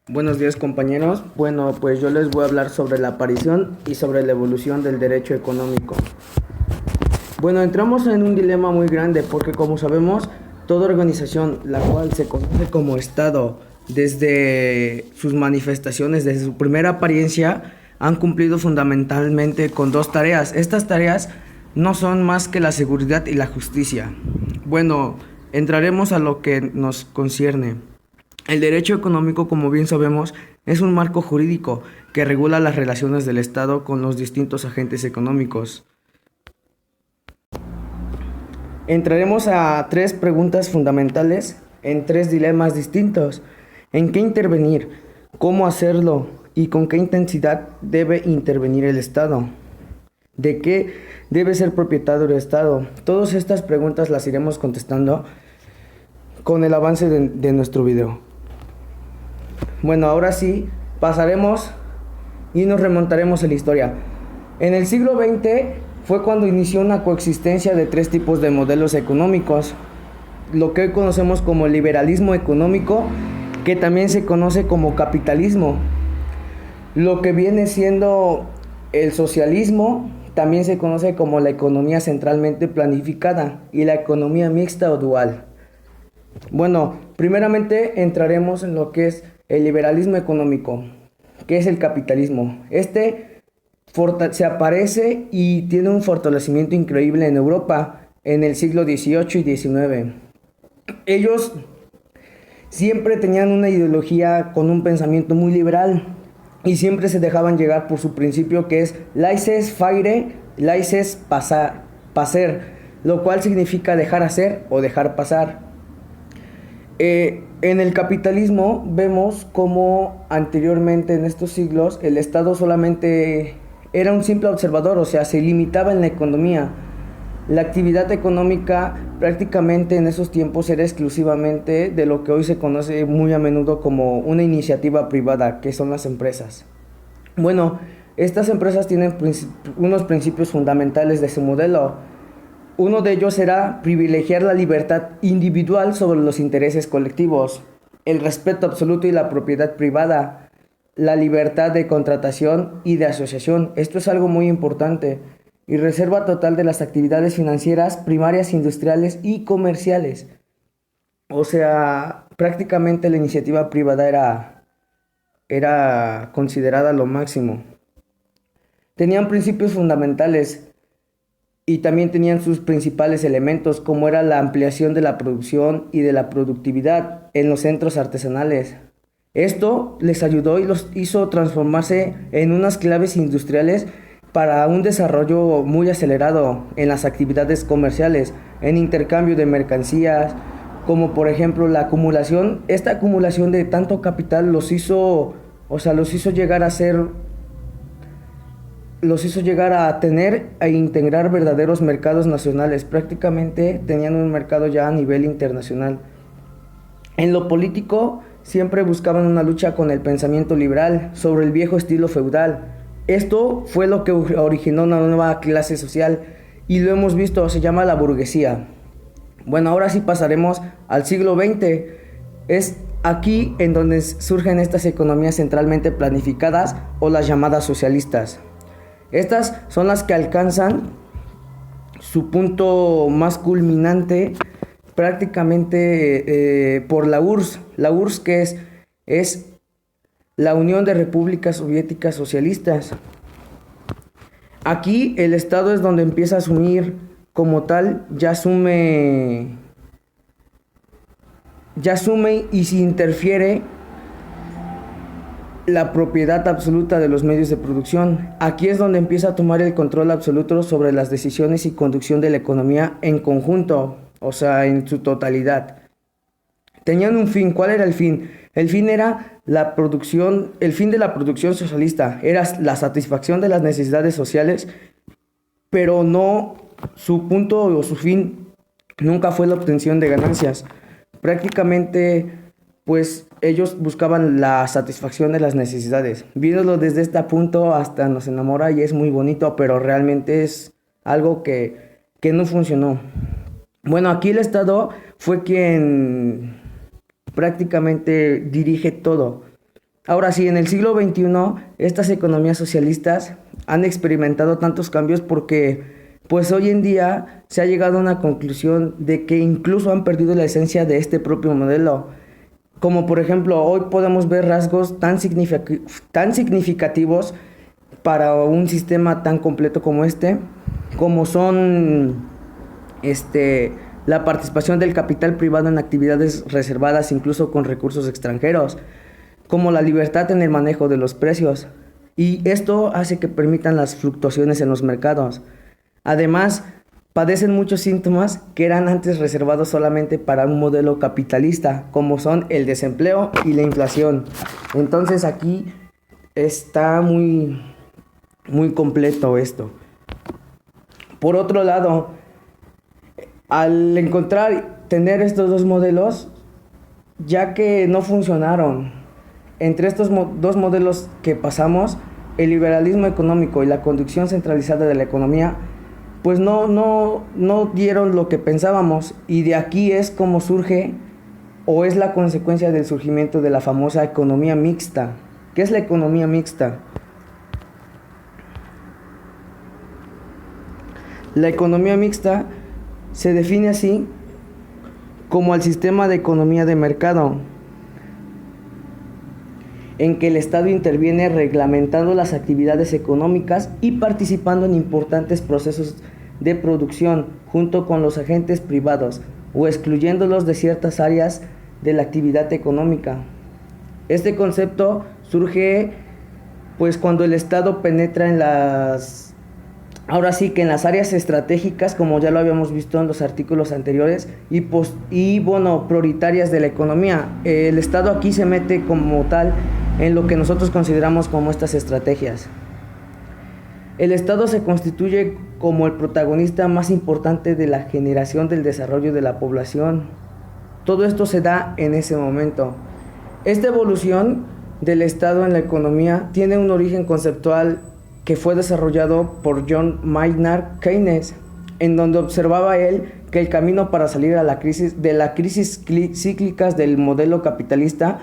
Buenos días, compañeros. Bueno, pues yo les voy a hablar sobre la aparición y sobre la evolución del derecho económico. Bueno, entramos en un dilema muy grande porque, como sabemos, toda organización, la cual se conoce como Estado, desde sus manifestaciones, desde su primera apariencia, han cumplido fundamentalmente con dos tareas. Estas tareas no son más que la seguridad y la justicia. Bueno, entraremos a lo que nos concierne. El derecho económico, como bien sabemos, es un marco jurídico que regula las relaciones del Estado con los distintos agentes económicos. Entraremos a tres preguntas fundamentales en tres dilemas distintos. ¿En qué intervenir? ¿Cómo hacerlo? ¿Y con qué intensidad debe intervenir el Estado? ¿De qué debe ser propietario el Estado? Todas estas preguntas las iremos contestando con el avance de nuestro video. Bueno, ahora sí, pasaremos y nos remontaremos a la historia. En el siglo XX fue cuando inició una coexistencia de tres tipos de modelos económicos, lo que hoy conocemos como liberalismo económico, que también se conoce como capitalismo. Lo que viene siendo el socialismo también se conoce como la economía centralmente planificada y la economía mixta o dual. Bueno, primeramente entraremos en lo que es el liberalismo económico, que es el capitalismo. Se aparece y tiene un fortalecimiento increíble en Europa en el siglo XVIII y XIX. Ellos siempre tenían una ideología con un pensamiento muy liberal y siempre se dejaban llegar por su principio, que es laissez-faire, laissez-passer, lo cual significa dejar hacer o dejar pasar. En el capitalismo vemos como anteriormente en estos siglos el Estado solamente era un simple observador, o sea, se limitaba en la economía. La actividad económica prácticamente en esos tiempos era exclusivamente de lo que hoy se conoce muy a menudo como una iniciativa privada, que son las empresas. Bueno, estas empresas tienen unos principios fundamentales de su modelo. Uno de ellos era privilegiar la libertad individual sobre los intereses colectivos, el respeto absoluto y la propiedad privada, la libertad de contratación y de asociación. Esto es algo muy importante. Y reserva total de las actividades financieras, primarias, industriales y comerciales. O sea, prácticamente la iniciativa privada era considerada lo máximo. Tenían principios fundamentales y también tenían sus principales elementos, como era la ampliación de la producción y de la productividad en los centros artesanales. Esto les ayudó y los hizo transformarse en unas claves industriales para un desarrollo muy acelerado en las actividades comerciales, en intercambio de mercancías, como por ejemplo esta acumulación de tanto capital los hizo llegar a tener e integrar verdaderos mercados nacionales. Prácticamente tenían un mercado ya a nivel internacional. En lo político, siempre buscaban una lucha con el pensamiento liberal sobre el viejo estilo feudal. Esto fue lo que originó una nueva clase social y lo hemos visto, se llama la burguesía. Bueno, ahora sí pasaremos al siglo XX. Es aquí en donde surgen estas economías centralmente planificadas o las llamadas socialistas. Estas son las que alcanzan su punto más culminante prácticamente por la URSS. La URSS que es la Unión de Repúblicas Soviéticas Socialistas. Aquí el Estado es donde empieza a asumir como tal, ya asume y se interfiere la propiedad absoluta de los medios de producción. Aquí es donde empieza a tomar el control absoluto sobre las decisiones y conducción de la economía en conjunto, o sea, en su totalidad. Tenían un fin. ¿Cuál era el fin? El fin era la producción, el fin de la producción socialista era la satisfacción de las necesidades sociales, pero no su punto o su fin nunca fue la obtención de ganancias. Prácticamente, pues ellos buscaban la satisfacción de las necesidades. Viéndolo desde este punto hasta nos enamora y es muy bonito, pero realmente es algo que no funcionó. Bueno, aquí el Estado fue quien prácticamente dirige todo. Ahora sí, en el siglo XXI, estas economías socialistas han experimentado tantos cambios porque, pues hoy en día se ha llegado a una conclusión de que incluso han perdido la esencia de este propio modelo. Como por ejemplo, hoy podemos ver rasgos tan significativos para un sistema tan completo como este, como son la participación del capital privado en actividades reservadas incluso con recursos extranjeros, como la libertad en el manejo de los precios. Y esto hace que permitan las fluctuaciones en los mercados. Además, padecen muchos síntomas que eran antes reservados solamente para un modelo capitalista, como son el desempleo y la inflación. Entonces aquí está muy completo esto. Por otro lado, al tener estos dos modelos, ya que no funcionaron, entre estos dos modelos que pasamos, el liberalismo económico y la conducción centralizada de la economía, pues no dieron lo que pensábamos, y de aquí es como surge o es la consecuencia del surgimiento de la famosa economía mixta. ¿Qué es la economía mixta? La economía mixta se define así como el sistema de economía de mercado, en que el Estado interviene reglamentando las actividades económicas y participando en importantes procesos de producción junto con los agentes privados o excluyéndolos de ciertas áreas de la actividad económica. Este concepto surge pues cuando el Estado penetra en las áreas estratégicas, como ya lo habíamos visto en los artículos anteriores, y prioritarias de la economía. El Estado aquí se mete como tal en lo que nosotros consideramos como estas estrategias. El Estado se constituye como el protagonista más importante de la generación del desarrollo de la población. Todo esto se da en ese momento. Esta evolución del Estado en la economía tiene un origen conceptual que fue desarrollado por John Maynard Keynes, en donde observaba él que el camino para salir de la crisis cíclicas del modelo capitalista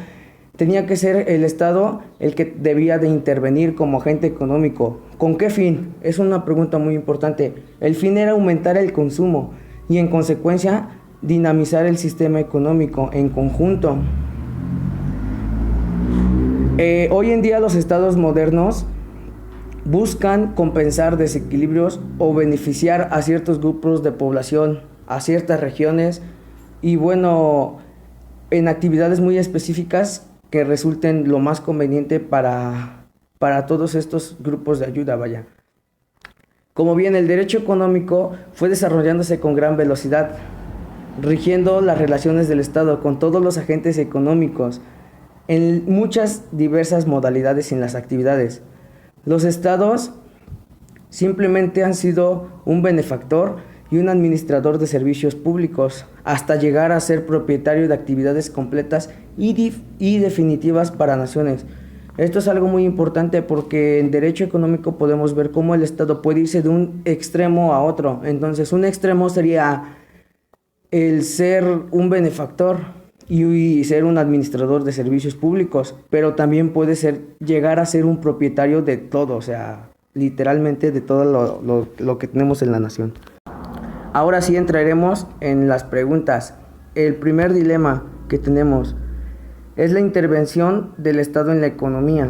tenía que ser el Estado el que debía de intervenir como agente económico. ¿Con qué fin? Es una pregunta muy importante. El fin era aumentar el consumo y en consecuencia dinamizar el sistema económico en conjunto. Hoy en día los estados modernos buscan compensar desequilibrios o beneficiar a ciertos grupos de población, a ciertas regiones y en actividades muy específicas que resulten lo más conveniente para todos estos grupos de ayuda, vaya. Como bien, el derecho económico fue desarrollándose con gran velocidad, rigiendo las relaciones del Estado con todos los agentes económicos en muchas diversas modalidades en las actividades. Los estados simplemente han sido un benefactor y un administrador de servicios públicos, hasta llegar a ser propietario de actividades completas y definitivas para naciones. Esto es algo muy importante porque en derecho económico podemos ver cómo el Estado puede irse de un extremo a otro. Entonces, un extremo sería el ser un benefactor y ser un administrador de servicios públicos, pero también puede llegar a ser un propietario de todo, o sea, literalmente de todo lo que tenemos en la nación. Ahora sí entraremos en las preguntas. El primer dilema que tenemos es la intervención del Estado en la economía.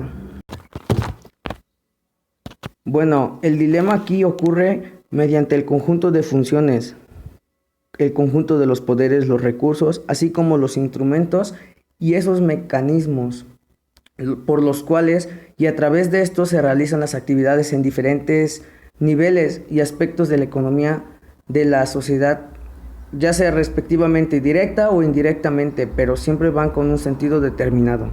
Bueno, el dilema aquí ocurre mediante el conjunto de funciones, el conjunto de los poderes, los recursos, así como los instrumentos y esos mecanismos por los cuales y a través de estos se realizan las actividades en diferentes niveles y aspectos de la economía de la sociedad, ya sea respectivamente directa o indirectamente, pero siempre van con un sentido determinado.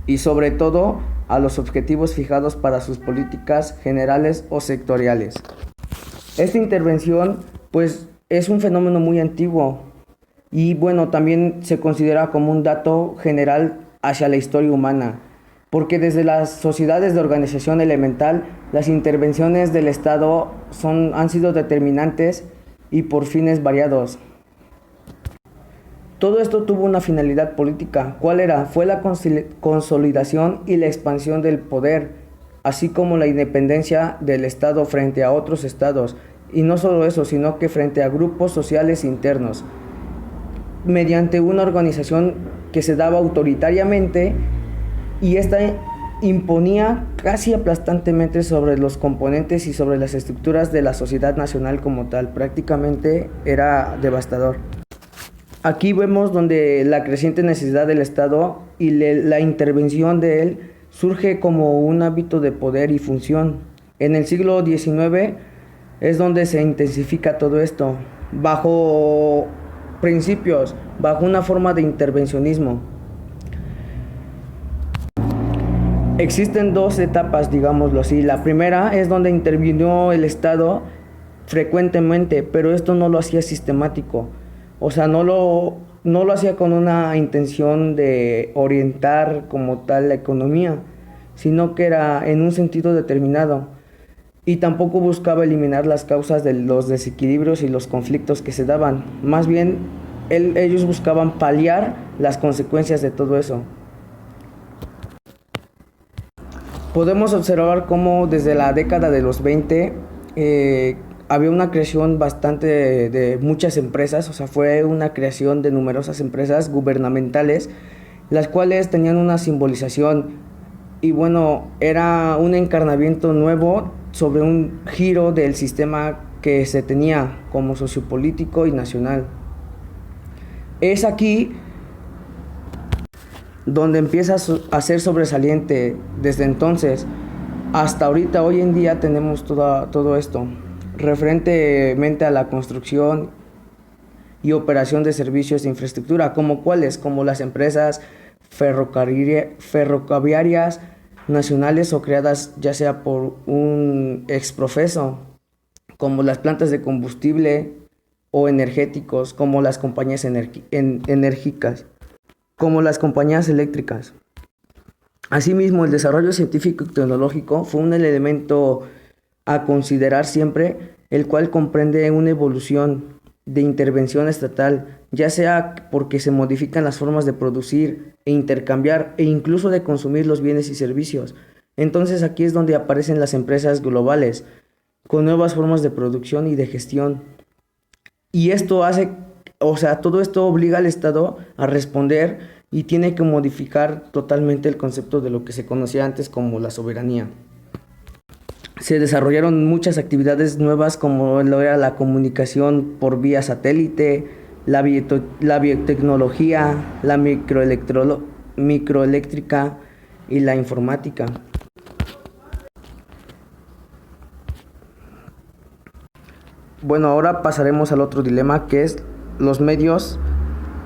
Y sobre todo a los objetivos fijados para sus políticas generales o sectoriales. Esta intervención, pues, es un fenómeno muy antiguo y también se considera como un dato general hacia la historia humana, porque desde las sociedades de organización elemental, las intervenciones del Estado han sido determinantes y por fines variados. Todo esto tuvo una finalidad política. ¿Cuál era? Fue la consolidación y la expansión del poder, así como la independencia del Estado frente a otros estados. Y no solo eso, sino que frente a grupos sociales internos, mediante una organización que se daba autoritariamente, y esta imponía casi aplastantemente sobre los componentes y sobre las estructuras de la sociedad nacional como tal. Prácticamente era devastador. Aquí vemos donde la creciente necesidad del Estado y la intervención de él surge como un hábito de poder y función. En el siglo XIX es donde se intensifica todo esto, bajo principios, bajo una forma de intervencionismo. Existen dos etapas, digámoslo así. La primera es donde intervino el Estado frecuentemente, pero esto no lo hacía sistemático. O sea, no lo hacía con una intención de orientar como tal la economía, sino que era en un sentido determinado. Y tampoco buscaba eliminar las causas de los desequilibrios y los conflictos que se daban. Más bien, ellos buscaban paliar las consecuencias de todo eso. Podemos observar cómo desde la década de los 20 había una creación bastante de muchas empresas, o sea, fue una creación de numerosas empresas gubernamentales, las cuales tenían una simbolización y bueno, era un encarnamiento nuevo sobre un giro del sistema que se tenía como sociopolítico y nacional. Es aquí donde empieza a ser sobresaliente. Desde entonces hasta ahorita, hoy en día, tenemos todo esto referentemente a la construcción y operación de servicios de infraestructura, como cuáles, como las empresas ferroviarias nacionales o creadas ya sea por un exprofeso, como las plantas de combustible o energéticos, como las compañías enérgicas, como las compañías eléctricas. Asimismo, el desarrollo científico y tecnológico fue un elemento a considerar siempre, el cual comprende una evolución de intervención estatal, ya sea porque se modifican las formas de producir e intercambiar e incluso de consumir los bienes y servicios. Entonces aquí es donde aparecen las empresas globales, con nuevas formas de producción y de gestión. Y esto hace, o sea, todo esto obliga al Estado a responder y tiene que modificar totalmente el concepto de lo que se conocía antes como la soberanía. Se desarrollaron muchas actividades nuevas como lo era la comunicación por vía satélite, la biotecnología, la microeléctrica y la informática. Bueno, ahora pasaremos al otro dilema, que es los medios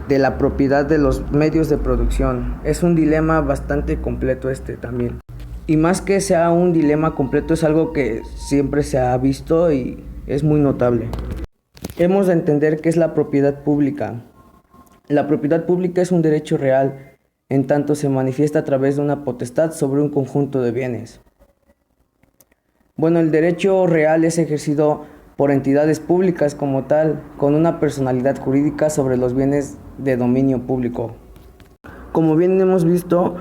de la propiedad de los medios de producción. Es un dilema bastante completo este también. Y más que sea un dilema completo, es algo que siempre se ha visto y es muy notable. Hemos de entender qué es la propiedad pública. La propiedad pública es un derecho real, en tanto se manifiesta a través de una potestad sobre un conjunto de bienes. Bueno, el derecho real es ejercido por entidades públicas como tal, con una personalidad jurídica sobre los bienes de dominio público. Como bien hemos visto,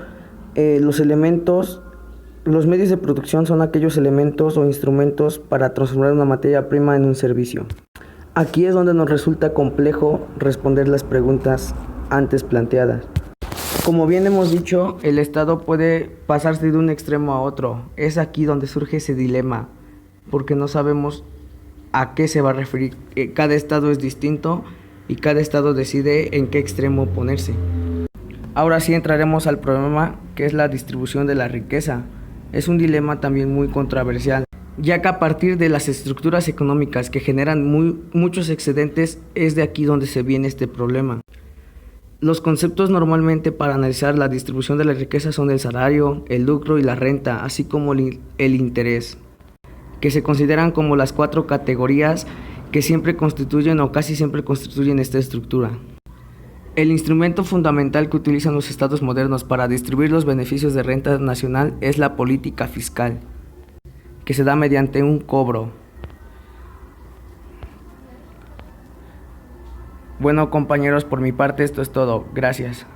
los medios de producción son aquellos elementos o instrumentos para transformar una materia prima en un servicio. Aquí es donde nos resulta complejo responder las preguntas antes planteadas. Como bien hemos dicho, el Estado puede pasarse de un extremo a otro. Es aquí donde surge ese dilema, porque no sabemos a qué se va a referir. Cada estado es distinto y cada estado decide en qué extremo ponerse. Ahora sí entraremos al problema, que es la distribución de la riqueza. Es un dilema también muy controversial, ya que a partir de las estructuras económicas que generan muchos excedentes, es de aquí donde se viene este problema. Los conceptos normalmente para analizar la distribución de la riqueza son el salario, el lucro y la renta, así como el interés, que se consideran como las 4 categorías que siempre constituyen o casi siempre constituyen esta estructura. El instrumento fundamental que utilizan los estados modernos para distribuir los beneficios de renta nacional es la política fiscal, que se da mediante un cobro. Bueno, compañeros, por mi parte esto es todo. Gracias.